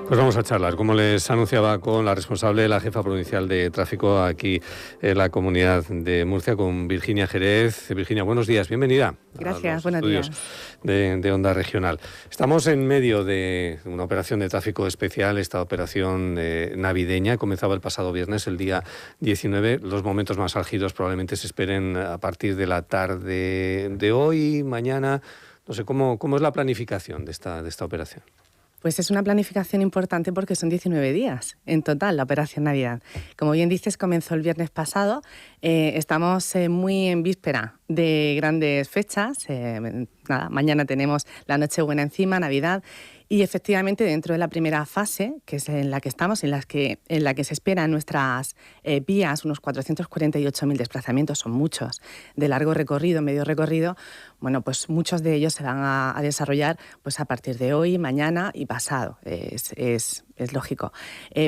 Pues vamos a charlar, como les anunciaba, con la responsable de la Jefa Provincial de Tráfico aquí en la Comunidad de Murcia, con Virginia Jerez. Virginia, buenos días, bienvenida. Gracias, A los buenos estudios días. de Onda Regional. Estamos en medio de una operación de tráfico especial, esta operación navideña. Comenzaba el pasado viernes, el día 19. Los momentos más álgidos probablemente se esperen a partir de la tarde de hoy, mañana. No sé, ¿cómo es la planificación de esta operación? Pues es una planificación importante porque son 19 días en total la Operación Navidad. Como bien dices, comenzó el viernes pasado. Estamos muy en víspera de grandes fechas. Mañana tenemos la Nochebuena encima, Navidad. Y efectivamente, dentro de la primera fase, que es en la que estamos, en la que se esperan nuestras vías, unos 448.000 desplazamientos, son muchos, de largo recorrido, medio recorrido, bueno, pues muchos de ellos se van a desarrollar pues a partir de hoy, mañana y pasado. Es lógico.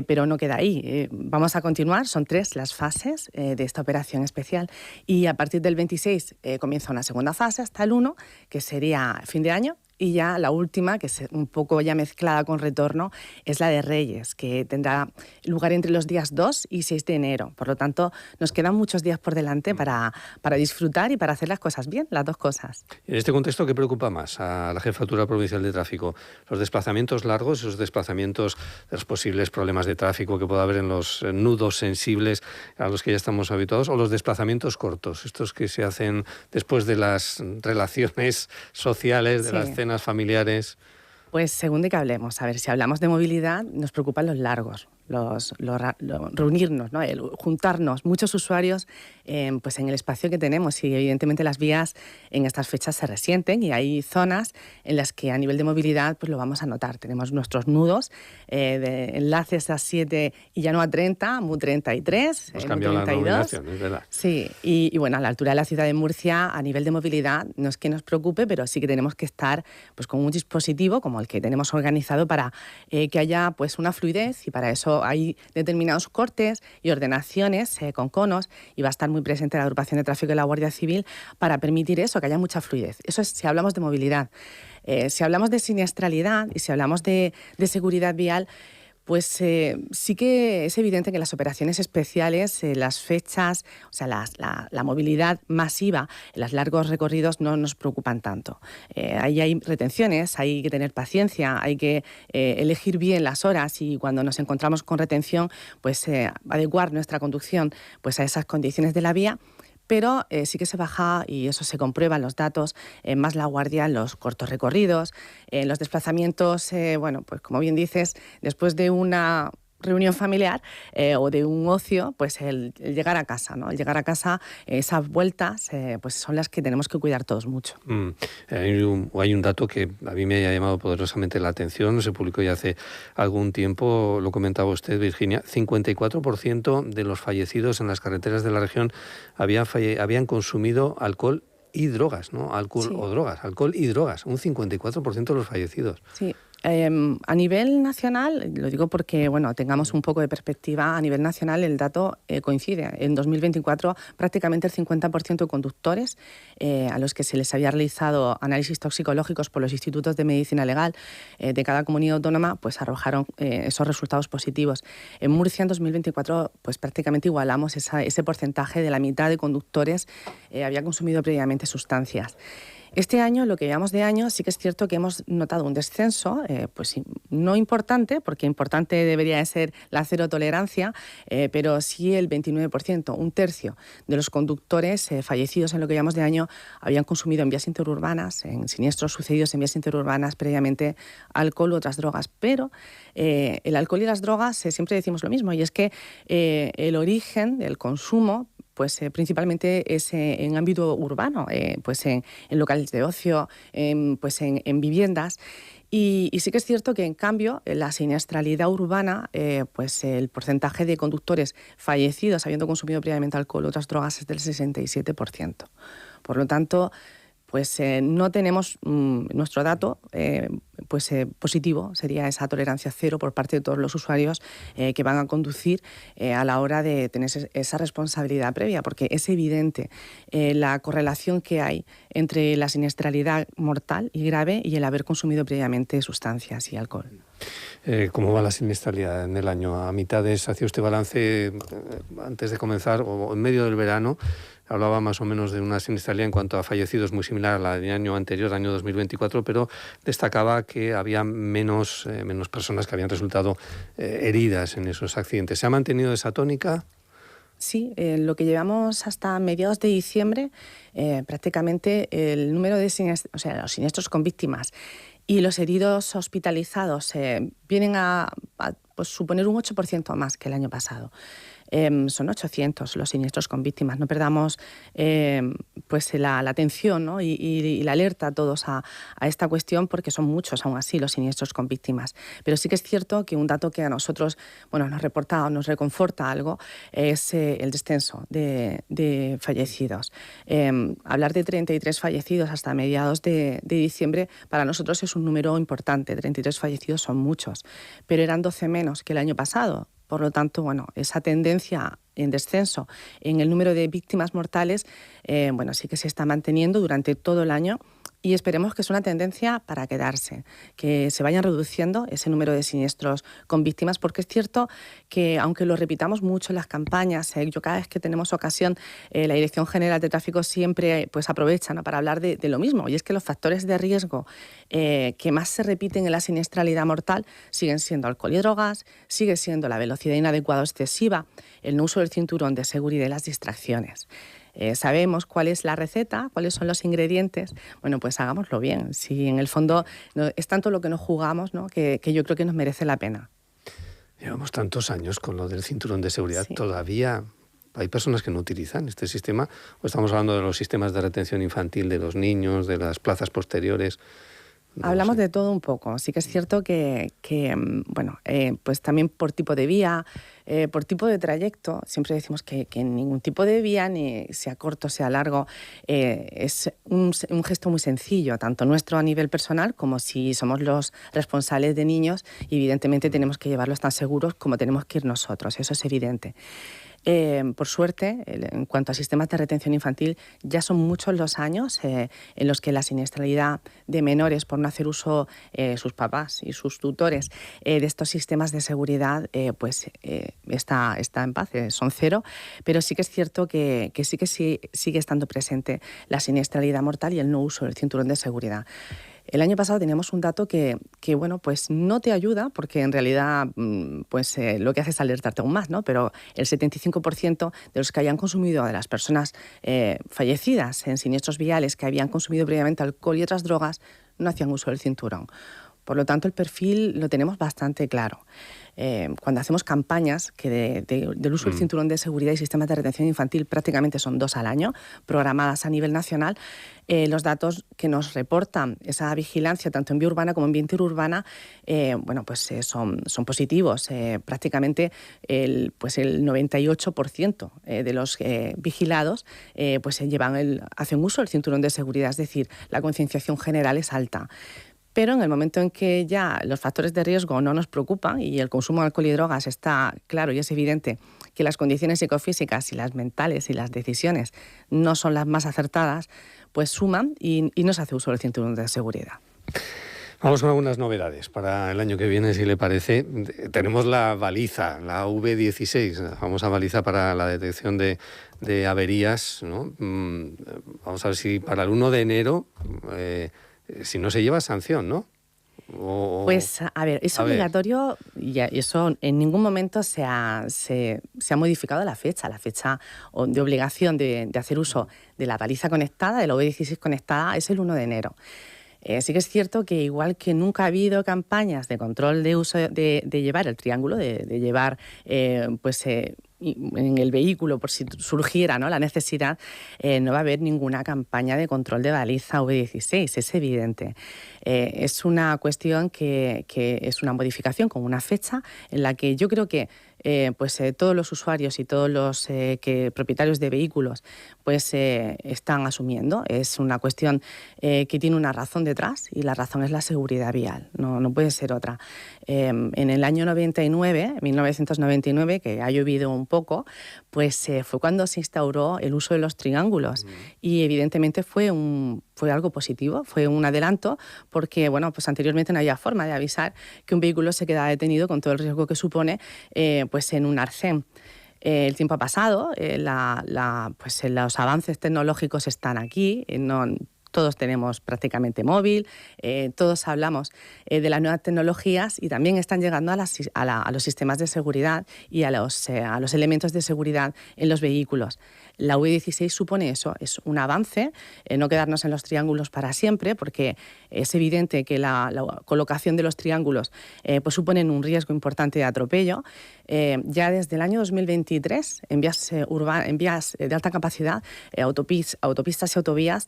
Pero no queda ahí. Vamos a continuar, son 3 las fases de esta operación especial. Y a partir del 26 comienza una segunda fase hasta el 1, que sería fin de año. Y ya la última, que es un poco ya mezclada con retorno, es la de Reyes, que tendrá lugar entre los días 2 y 6 de enero. Por lo tanto, nos quedan muchos días por delante para disfrutar y para hacer las cosas bien, las dos cosas. En este contexto, ¿qué preocupa más a la Jefatura Provincial de Tráfico? ¿Los desplazamientos largos, esos desplazamientos de los posibles problemas de tráfico que pueda haber en los nudos sensibles a los que ya estamos habituados, o los desplazamientos cortos, estos que se hacen después de las relaciones sociales, de las cenas familiares? Pues según de qué hablemos. A ver, si hablamos de movilidad, nos preocupan los largos, reunirnos, ¿no? El juntarnos, muchos usuarios pues en el espacio que tenemos, y evidentemente las vías en estas fechas se resienten y hay zonas en las que a nivel de movilidad pues lo vamos a notar. Tenemos nuestros nudos de enlaces a 7 y ya no a 30, MU 33, Hemos MU cambiado 32. la denominación, es verdad. Sí, y bueno, a la altura de la ciudad de Murcia, a nivel de movilidad, no es que nos preocupe, pero sí que tenemos que estar pues con un dispositivo como el que tenemos organizado para que haya pues una fluidez, y para eso hay determinados cortes y ordenaciones con conos, y va a estar muy presente la agrupación de tráfico de la Guardia Civil para permitir eso, que haya mucha fluidez. Eso es si hablamos de movilidad. Si hablamos de siniestralidad y si hablamos de seguridad vial, pues sí que es evidente que las operaciones especiales, las fechas, o sea, la movilidad masiva en los largos recorridos no nos preocupan tanto. Ahí hay retenciones, hay que tener paciencia, hay que elegir bien las horas, y cuando nos encontramos con retención, pues adecuar nuestra conducción pues a esas condiciones de la vía. Pero sí que se baja, y eso se comprueba en los datos, más la guardia en los cortos recorridos, en los desplazamientos, bueno, pues como bien dices, después de una reunión familiar o de un ocio, pues el llegar a casa, ¿no? El llegar a casa, esas vueltas, pues son las que tenemos que cuidar todos mucho. Hay un dato que a mí me ha llamado poderosamente la atención, se publicó ya hace algún tiempo, lo comentaba usted, Virginia, 54% de los fallecidos en las carreteras de la región habían consumido alcohol y drogas, ¿no? Alcohol o drogas, alcohol y drogas, un 54% de los fallecidos. Sí. A nivel nacional, lo digo porque bueno, tengamos un poco de perspectiva, a nivel nacional el dato coincide. En 2024 prácticamente el 50% de conductores a los que se les había realizado análisis toxicológicos por los institutos de medicina legal de cada comunidad autónoma, pues arrojaron esos resultados positivos. En Murcia en 2024 pues prácticamente igualamos ese porcentaje, de la mitad de conductores había consumido previamente sustancias. Este año, lo que llevamos de año, sí que es cierto que hemos notado un descenso, pues no importante, porque importante debería de ser la cero tolerancia, pero sí el 29%, un tercio de los conductores fallecidos en lo que llevamos de año habían consumido en vías interurbanas, en siniestros sucedidos en vías interurbanas previamente, alcohol u otras drogas. Pero el alcohol y las drogas siempre decimos lo mismo, y es que el origen del consumo pues principalmente es en ámbito urbano, pues en locales de ocio, pues en viviendas. Y sí que es cierto que, en cambio, la siniestralidad urbana, pues el porcentaje de conductores fallecidos habiendo consumido previamente alcohol u otras drogas es del 67%. Por lo tanto, pues no tenemos nuestro dato positivo sería esa tolerancia cero por parte de todos los usuarios que van a conducir a la hora de tener esa responsabilidad previa, porque es evidente la correlación que hay entre la siniestralidad mortal y grave y el haber consumido previamente sustancias y alcohol. ¿Cómo va la siniestralidad en el año? A mitades, hacía usted balance antes de comenzar o en medio del verano, hablaba más o menos de una siniestralidad en cuanto a fallecidos muy similar a la del año anterior, año 2024, pero destacaba que había menos personas que habían resultado heridas en esos accidentes. ¿Se ha mantenido esa tónica? Sí, lo que llevamos hasta mediados de diciembre, prácticamente el número de los siniestros con víctimas y los heridos hospitalizados vienen a pues, suponer un 8% más que el año pasado. Son 800 los siniestros con víctimas. No perdamos pues la atención, ¿no? y la alerta a todos a esta cuestión, porque son muchos aún así los siniestros con víctimas. Pero sí que es cierto que un dato que a nosotros nos reporta o nos reconforta algo es el descenso de fallecidos. Hablar de 33 fallecidos hasta mediados de diciembre para nosotros es un número importante. 33 fallecidos son muchos, pero eran 12 menos que el año pasado. Por lo tanto, esa tendencia en descenso en el número de víctimas mortales, sí que se está manteniendo durante todo el año y esperemos que es una tendencia para quedarse, que se vayan reduciendo ese número de siniestros con víctimas, porque es cierto que, aunque lo repitamos mucho en las campañas, yo cada vez que tenemos ocasión, la Dirección General de Tráfico siempre aprovecha, ¿no?, para hablar de lo mismo, y es que los factores de riesgo que más se repiten en la siniestralidad mortal siguen siendo alcohol y drogas, sigue siendo la velocidad inadecuada o excesiva, el no uso del cinturón de seguridad y las distracciones. Sabemos cuál es la receta, cuáles son los ingredientes, pues hagámoslo bien. Si en el fondo es tanto lo que nos jugamos, ¿no?, que yo creo que nos merece la pena. Llevamos tantos años con lo del cinturón de seguridad, sí. Todavía hay personas que no utilizan este sistema, o estamos hablando de los sistemas de retención infantil de los niños, de las plazas posteriores. Hablamos de todo un poco. Sí que es cierto que pues también por tipo de vía, por tipo de trayecto, siempre decimos que ningún tipo de vía, ni sea corto, sea largo, es un gesto muy sencillo, tanto nuestro a nivel personal como si somos los responsables de niños, y evidentemente tenemos que llevarlos tan seguros como tenemos que ir nosotros, eso es evidente. Por suerte, en cuanto a sistemas de retención infantil, ya son muchos los años en los que la siniestralidad de menores por no hacer uso sus papás y sus tutores de estos sistemas de seguridad está en paz, son cero, pero sí que es cierto que sigue estando presente la siniestralidad mortal y el no uso del cinturón de seguridad. El año pasado teníamos un dato que no te ayuda, porque en realidad lo que hace es alertarte aún más, ¿no? Pero el 75% de los que habían consumido, de las personas fallecidas en siniestros viales que habían consumido previamente alcohol y otras drogas, no hacían uso del cinturón. Por lo tanto, el perfil lo tenemos bastante claro. Cuando hacemos campañas del uso del cinturón de seguridad y sistemas de retención infantil, prácticamente son 2 al año, programadas a nivel nacional, los datos que nos reportan esa vigilancia, tanto en vía urbana como en vía interurbana, son positivos. Prácticamente el 98% de los vigilados hacen uso del cinturón de seguridad, es decir, la concienciación general es alta. Pero en el momento en que ya los factores de riesgo no nos preocupan y el consumo de alcohol y drogas está claro y es evidente que las condiciones psicofísicas y las mentales y las decisiones no son las más acertadas, pues suman y no se hace uso del cinturón de seguridad. Vamos con algunas novedades para el año que viene, si le parece. Tenemos la baliza, la V16, la famosa baliza para la detección de averías, ¿no? Vamos a ver si para el 1 de enero... si no se lleva, sanción, ¿no? Pues, a ver, es obligatorio y eso en ningún momento se ha modificado la fecha de obligación de hacer uso de la baliza conectada, de la V16 conectada, es el 1 de enero. Sí que es cierto que, igual que nunca ha habido campañas de control de uso de llevar el triángulo, de llevar en el vehículo por si surgiera, ¿no?, la necesidad, no va a haber ninguna campaña de control de baliza V16, es evidente. Es una cuestión que es una modificación con una fecha en la que yo creo que todos los usuarios y todos los propietarios de vehículos pues están asumiendo. Es una cuestión que tiene una razón detrás, y la razón es la seguridad vial, no puede ser otra. En el año 1999, que ha llovido un poco, pues fue cuando se instauró el uso de los triángulos, y evidentemente fue algo positivo, fue un adelanto, porque bueno, pues anteriormente no había forma de avisar que un vehículo se quedaba detenido con todo el riesgo que supone pues en un arcén. El tiempo ha pasado, los avances tecnológicos están aquí, todos tenemos prácticamente móvil, todos hablamos de las nuevas tecnologías, y también están llegando a los sistemas de seguridad y a los elementos de seguridad en los vehículos. La UE16 supone eso, es un avance, no quedarnos en los triángulos para siempre, porque es evidente que la colocación de los triángulos pues suponen un riesgo importante de atropello. Ya desde el año 2023, en vías de alta capacidad, autopistas y autovías,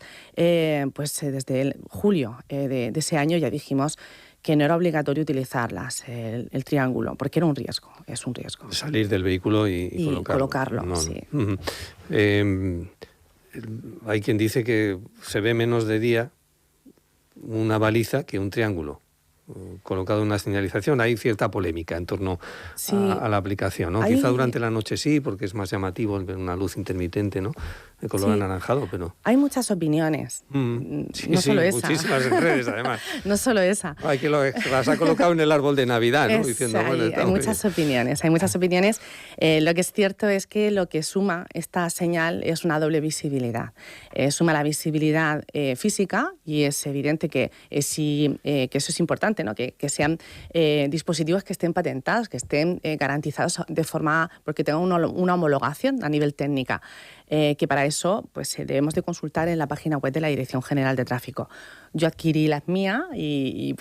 desde julio de ese año ya dijimos que no era obligatorio utilizarlas, el triángulo, porque era un riesgo, es un riesgo. Salir del vehículo y colocarlo. No. Sí. Hay quien dice que se ve menos de día una baliza que un triángulo colocado en una señalización. Hay cierta polémica en torno a la aplicación, ¿no? Quizá durante la noche sí, porque es más llamativo ver una luz intermitente, ¿no?, de color anaranjado, pero... Hay muchas opiniones, no solo esa. Muchísimas en redes, además. No solo esa. Hay que las ha colocado en el árbol de Navidad, ¿no? Hay muchas opiniones, Lo que es cierto es que lo que suma esta señal es una doble visibilidad. Suma la visibilidad física, y es evidente que eso es importante, ¿no? Que sean dispositivos que estén patentados, que estén garantizados de forma, porque tengan una homologación a nivel técnica. Que para eso pues debemos de consultar en la página web de la Dirección General de Tráfico. Yo adquirí la mía y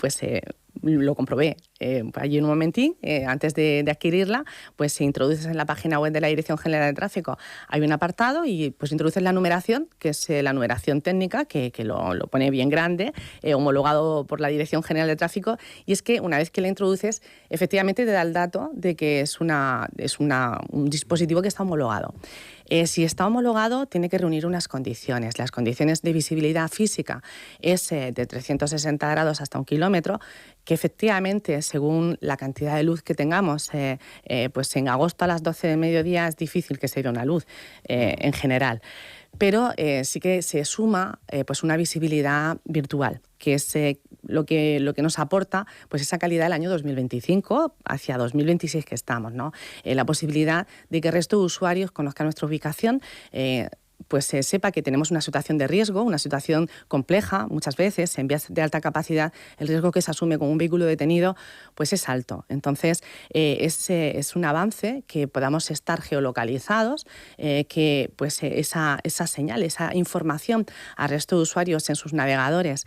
lo comprobé allí en un momentín, antes de adquirirla, pues se introduces en la página web de la Dirección General de Tráfico. Hay un apartado y pues introduces la numeración, que es la numeración técnica, que lo pone bien grande, homologado por la Dirección General de Tráfico, y es que una vez que la introduces, efectivamente te da el dato de que es un dispositivo que está homologado. Si está homologado, tiene que reunir unas condiciones. Las condiciones de visibilidad física es de 360 grados hasta 1 kilómetro, que efectivamente, según la cantidad de luz que tengamos, pues en agosto a las 12 de mediodía es difícil que se vea una luz en general. Pero sí que se suma pues una visibilidad virtual, que es lo que nos aporta pues esa calidad del año 2025 hacia 2026 que estamos, ¿no? La posibilidad de que el resto de usuarios conozcan nuestra ubicación, pues se sepa que tenemos una situación de riesgo, una situación compleja. Muchas veces en vías de alta capacidad el riesgo que se asume con un vehículo detenido pues es alto. Entonces es un avance que podamos estar geolocalizados, que pues esa señal, esa información al resto de usuarios en sus navegadores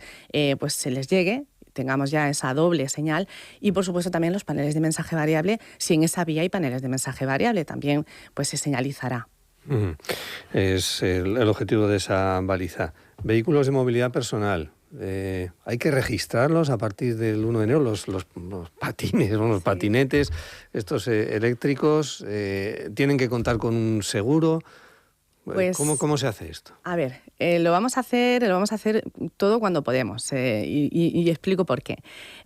pues se les llegue, tengamos ya esa doble señal, y por supuesto también los paneles de mensaje variable. Si en esa vía hay paneles de mensaje variable, también pues se señalizará. Es el objetivo de esa baliza. Vehículos de movilidad personal. Hay que registrarlos a partir del 1 de enero, los patines, los patinetes, estos eléctricos, tienen que contar con un seguro. Pues, ¿Cómo se hace esto? A ver, lo vamos a hacer todo cuando podemos, y explico por qué.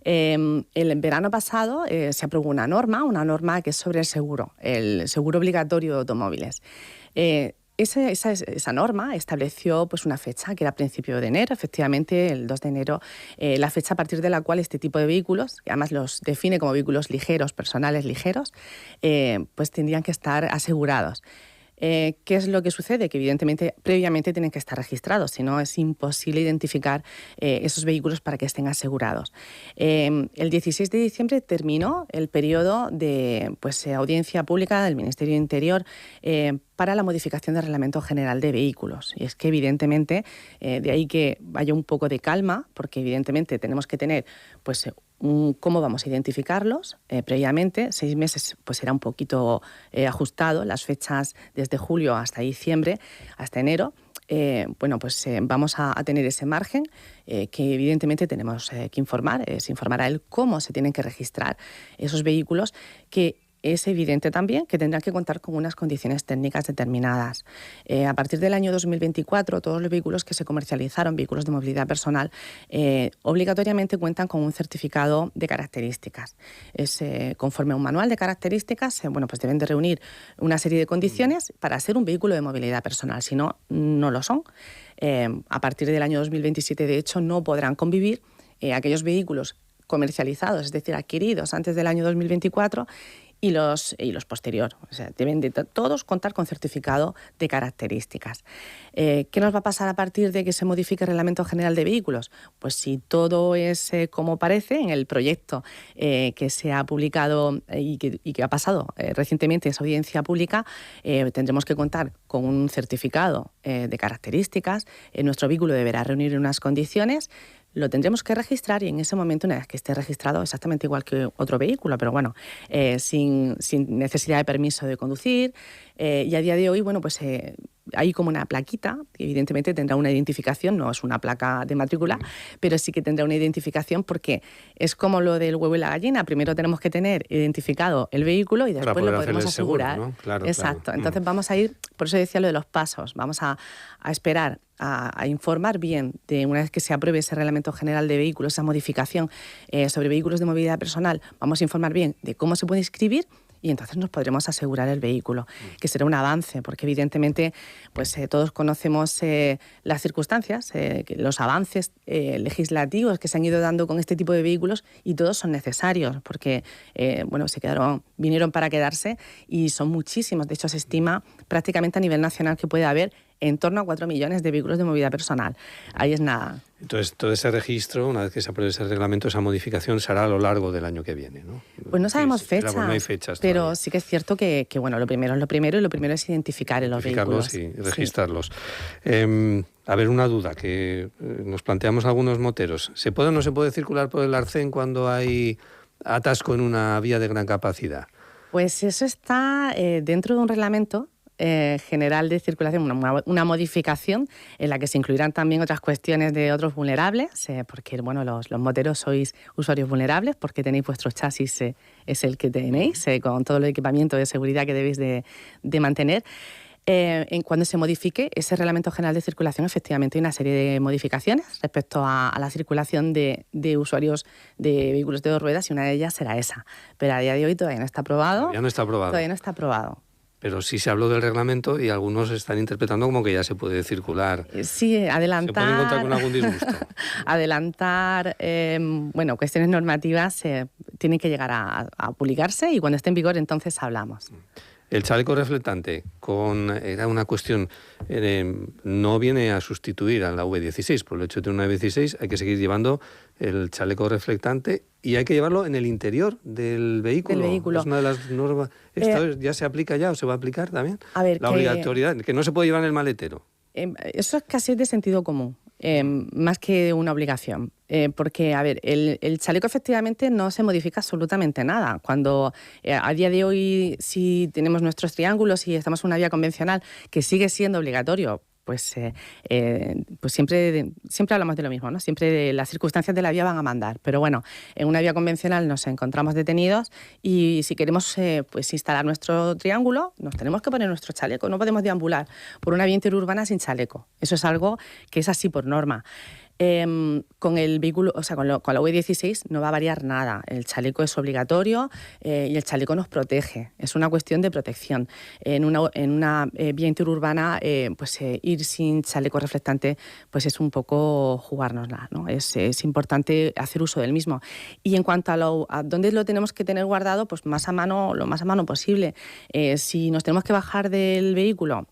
El verano pasado se aprobó una norma que es sobre el seguro obligatorio de automóviles. Esa norma estableció pues una fecha, que era a principio de enero, efectivamente el 2 de enero, la fecha a partir de la cual este tipo de vehículos, que además los define como vehículos ligeros, personales ligeros, pues tendrían que estar asegurados. ¿Qué es lo que sucede? Que evidentemente previamente tienen que estar registrados, si no es imposible identificar esos vehículos para que estén asegurados. El 16 de diciembre terminó el periodo de audiencia pública del Ministerio de Interior para la modificación del Reglamento General de Vehículos. Y es que evidentemente, de ahí que haya un poco de calma, porque evidentemente tenemos que tener cómo vamos a identificarlos previamente. 6 meses pues será un poquito ajustado, las fechas desde julio hasta diciembre, hasta enero. Vamos a tener ese margen que evidentemente tenemos que informar. Se informará el cómo se tienen que registrar esos vehículos, que es evidente también que tendrán que contar con unas condiciones técnicas determinadas. A partir del año 2024, todos los vehículos que se comercializaron, vehículos de movilidad personal, obligatoriamente cuentan con un certificado de características. Conforme a un manual de características, pues deben de reunir una serie de condiciones para ser un vehículo de movilidad personal. Si no, no lo son. A partir del año 2027, de hecho, no podrán convivir aquellos vehículos comercializados, es decir, adquiridos antes del año 2024, y los posterior. O sea, deben de todos contar con certificado de características. ¿Qué nos va a pasar a partir de que se modifique el Reglamento General de Vehículos? Pues si todo es como parece en el proyecto que se ha publicado y que ha pasado recientemente esa audiencia pública, tendremos que contar con un certificado de características. Nuestro vehículo deberá reunir unas condiciones. Lo tendremos que registrar y en ese momento, una vez que esté registrado, exactamente igual que otro vehículo, pero sin necesidad de permiso de conducir. Y a día de hoy, hay como una plaquita, que evidentemente tendrá una identificación, no es una placa de matrícula, pero sí que tendrá una identificación, porque es como lo del huevo y la gallina. Primero tenemos que tener identificado el vehículo y después lo podremos asegurar. Seguro, ¿no? Claro, exacto. Claro. Entonces vamos a ir, por eso decía lo de los pasos, vamos a esperar a informar bien, de una vez que se apruebe ese Reglamento General de Vehículos, esa modificación sobre vehículos de movilidad personal, vamos a informar bien de cómo se puede inscribir, y entonces nos podremos asegurar el vehículo, que será un avance, porque evidentemente todos conocemos las circunstancias, los avances legislativos que se han ido dando con este tipo de vehículos, y todos son necesarios, porque vinieron para quedarse, y son muchísimos. De hecho, se estima prácticamente a nivel nacional que puede haber en torno a 4 millones de vehículos de movilidad personal. Ahí es nada. Entonces, todo ese registro, una vez que se apruebe ese reglamento, esa modificación se hará a lo largo del año que viene, ¿no? Pues no sabemos fechas, no hay fechas pero todavía. Sí que es cierto que lo primero es lo primero, y lo primero es identificar los vehículos. Y registrarlos. Sí. A ver, una duda que nos planteamos algunos moteros. ¿Se puede o no se puede circular por el arcén cuando hay atasco en una vía de gran capacidad? Pues eso está dentro de un reglamento general de circulación, una modificación en la que se incluirán también otras cuestiones de otros vulnerables, porque los moteros sois usuarios vulnerables, porque tenéis vuestro chasis, es el que tenéis, con todo el equipamiento de seguridad que debéis de mantener. Cuando se modifique ese Reglamento General de Circulación, efectivamente hay una serie de modificaciones respecto a la circulación de usuarios de vehículos de dos ruedas, y una de ellas será esa. Pero a día de hoy todavía no está aprobado. Todavía no está aprobado. Pero sí se habló del reglamento y algunos están interpretando como que ya se puede circular. Sí, adelantar. ¿Se puede encontrar con algún disgusto? Adelantar, cuestiones normativas tienen que llegar a publicarse, y cuando esté en vigor entonces hablamos. El chaleco reflectante era una cuestión, no viene a sustituir a la V16. Por el hecho de tener una V16 hay que seguir llevando el chaleco reflectante, y hay que llevarlo en el interior del vehículo. Es una de las normas. ¿Esto ya se aplica ya o se va a aplicar también? La obligatoriedad, que no se puede llevar en el maletero. Eso es casi de sentido común, más que una obligación. Porque, el chaleco efectivamente no se modifica absolutamente nada. Cuando a día de hoy, si tenemos nuestros triángulos y estamos en una vía convencional, que sigue siendo obligatorio, pues siempre hablamos de lo mismo, ¿no? Siempre las circunstancias de la vía van a mandar. Pero en una vía convencional nos encontramos detenidos, y si queremos instalar nuestro triángulo, nos tenemos que poner nuestro chaleco. No podemos deambular por una vía interurbana sin chaleco. Eso es algo que es así por norma. Con el vehículo, con la V16 no va a variar nada. El chaleco es obligatorio, y el chaleco nos protege. Es una cuestión de protección. En una vía interurbana, ir sin chaleco reflectante, es un poco jugárnosla, ¿no? Es importante hacer uso del mismo. Y en cuanto a dónde lo tenemos que tener guardado, lo más a mano posible. Si nos tenemos que bajar del vehículo,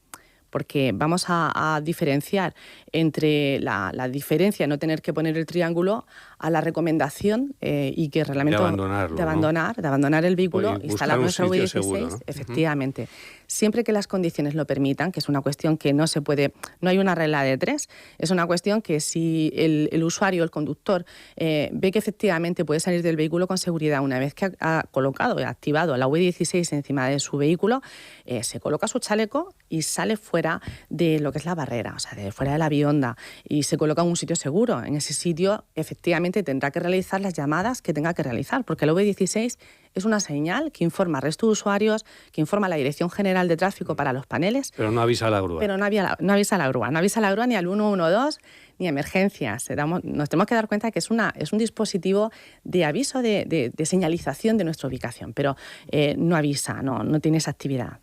porque vamos a diferenciar entre la diferencia de no tener que poner el triángulo a la recomendación y que el reglamento de abandonar el vehículo, instalar nuestro V16, seguro, ¿no? Efectivamente. Siempre que las condiciones lo permitan, que es una cuestión que no hay una regla de 3, es una cuestión que si el usuario, el conductor, ve que efectivamente puede salir del vehículo con seguridad, una vez que ha colocado y activado la V16 encima de su vehículo, se coloca su chaleco y sale fuera fuera de lo que es la barrera, o sea, de fuera de la bionda, y se coloca en un sitio seguro. En ese sitio, efectivamente, tendrá que realizar las llamadas que tenga que realizar, porque el V16 es una señal que informa al resto de usuarios, que informa a la Dirección General de Tráfico para los paneles. Pero no avisa a la grúa. Pero no avisa a la grúa. No avisa a la grúa ni al 112 ni a emergencias. Nos tenemos que dar cuenta que es un dispositivo de aviso, de señalización de nuestra ubicación, pero no avisa, no tiene esa actividad.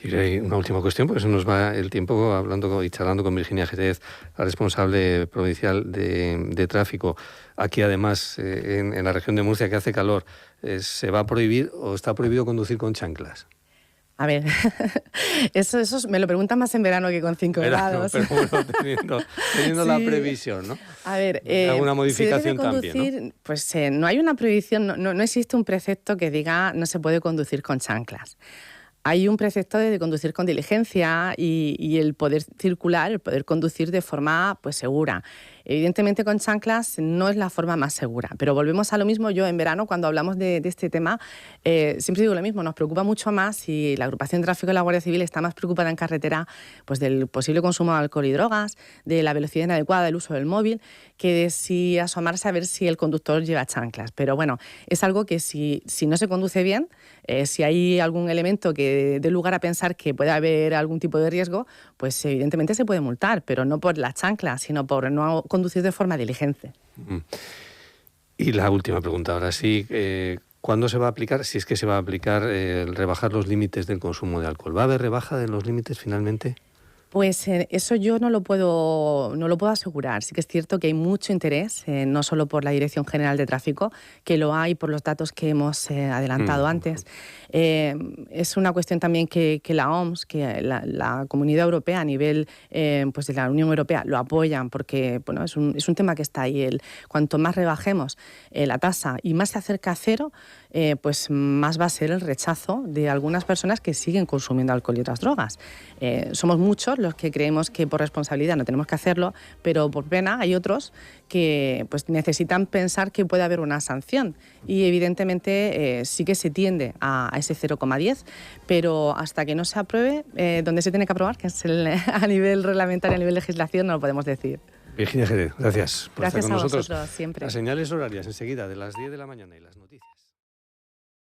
Y hay una última cuestión, porque se nos va el tiempo hablando y charlando con Virginia Jerez, la responsable provincial de tráfico. Aquí, además, en la región de Murcia, que hace calor, ¿se va a prohibir o está prohibido conducir con chanclas? A ver, eso me lo preguntan más en verano que con 5 grados. Pero bueno, teniendo sí. La previsión, ¿no? A ver, alguna modificación conducir, también, ¿no? Pues no hay una prohibición, no existe un precepto que diga no se puede conducir con chanclas. Hay un precepto de conducir con diligencia y el poder circular, el poder conducir de forma pues segura. Evidentemente con chanclas no es la forma más segura, pero volvemos a lo mismo. Yo en verano, cuando hablamos de este tema, siempre digo lo mismo, nos preocupa mucho más si la agrupación de tráfico de la Guardia Civil está más preocupada en carretera pues del posible consumo de alcohol y drogas, de la velocidad inadecuada, del uso del móvil, que de si asomarse a ver si el conductor lleva chanclas. Pero bueno, es algo que si no se conduce bien, si hay algún elemento que dé lugar a pensar que puede haber algún tipo de riesgo, pues evidentemente se puede multar, pero no por las chanclas, sino por no conducir de forma diligente. Y la última pregunta, ahora sí, ¿cuándo se va a aplicar, si es que se va a aplicar, el rebajar los límites del consumo de alcohol? ¿Va a haber rebaja de los límites finalmente? Pues eso yo no lo puedo asegurar. Sí que es cierto que hay mucho interés, no solo por la Dirección General de Tráfico, que lo hay por los datos que hemos adelantado antes. Es una cuestión también que la OMS, que la Comunidad Europea a nivel pues de la Unión Europea lo apoyan, porque bueno, es un tema que está ahí. Cuanto más rebajemos la tasa y más se acerca a cero, pues más va a ser el rechazo de algunas personas que siguen consumiendo alcohol y otras drogas. Somos muchos los que creemos que por responsabilidad no tenemos que hacerlo, pero por pena hay otros que pues necesitan pensar que puede haber una sanción y evidentemente sí que se tiende a ese 0,10, pero hasta que no se apruebe, donde se tiene que aprobar, que es a nivel reglamentario, a nivel legislación, no lo podemos decir. Virginia Jerez, gracias por estar con nosotros. Gracias a vosotros, siempre. Las señales horarias enseguida de las 10 de la mañana y las noticias.